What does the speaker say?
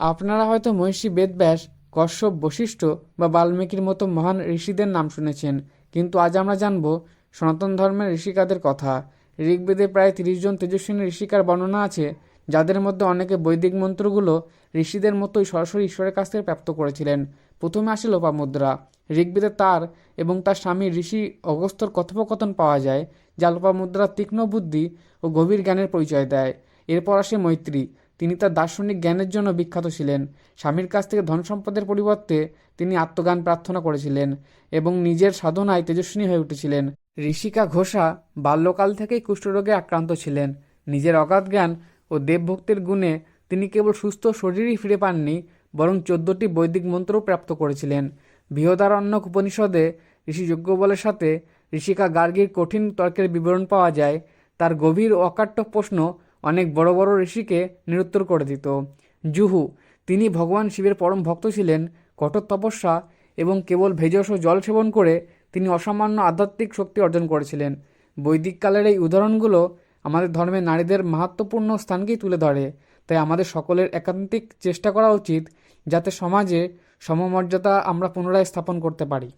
আপনারা হয়তো মহর্ষি বেদব্যাস, কশ্যপ, বশিষ্ঠ বা বাল্মীকির মতো মহান ঋষিদের নাম শুনেছেন, কিন্তু আজ আমরা জানব সনাতন ধর্মের ঋষিকাদের কথা। ঋগ্বেদে প্রায় 30 জন তেজস্বিনী ঋষিকার বর্ণনা আছে, যাদের মধ্যে অনেকে বৈদিক মন্ত্রগুলো ঋষিদের মতোই সরাসরি ঈশ্বরের কাছ থেকে প্রাপ্ত করেছিলেন। প্রথমে আসে লোপামুদ্রা। ঋগ্বেদে তার এবং তার স্বামী ঋষি অগস্ত্যর কথোপকথন পাওয়া যায়, যা লোপামুদ্রার তীক্ষ্ণ বুদ্ধি ও গভীর জ্ঞানের পরিচয় দেয়। এরপর আসে মৈত্রী। তিনি তার দার্শনিক জ্ঞানের জন্য বিখ্যাত ছিলেন। স্বামীর কাছ থেকে ধন সম্পদের পরিবর্তে তিনি আত্মজ্ঞান প্রার্থনা করেছিলেন এবং নিজের সাধনায় তেজস্বিনী হয়ে উঠেছিলেন। ঋষিকা ঘোষা বাল্যকাল থেকেই কুষ্ঠরোগে আক্রান্ত ছিলেন। নিজের অগাধ জ্ঞান ও দেবভক্তির গুণে তিনি কেবল সুস্থ শরীরই ফিরে পাননি, বরং 14টি বৈদিক মন্ত্রও প্রাপ্ত করেছিলেন। বৃহদারণ্যক উপনিষদে ঋষি যজ্ঞবলের সাথে ঋষিকা গার্গীর কঠিন তর্কের বিবরণ পাওয়া যায়। তার গভীর ও অকাট্য প্রশ্ন অনেক বড় বড় ঋষিকে নিরুত্তর করে দিত। জুহু, তিনি ভগবান শিবের পরম ভক্ত ছিলেন। কঠোর তপস্যা এবং কেবল ভেষজ ও জল সেবন করে তিনি অসামান্য আধ্যাত্মিক শক্তি অর্জন করেছিলেন। বৈদিক কালের এই উদাহরণগুলো আমাদের ধর্মে নারীদের মাহাত্ম্যপূর্ণ স্থানকেই তুলে ধরে। তাই আমাদের সকলের একান্তিক চেষ্টা করা উচিত, যাতে সমাজে সমমর্যাদা আমরা পুনরায় স্থাপন করতে পারি।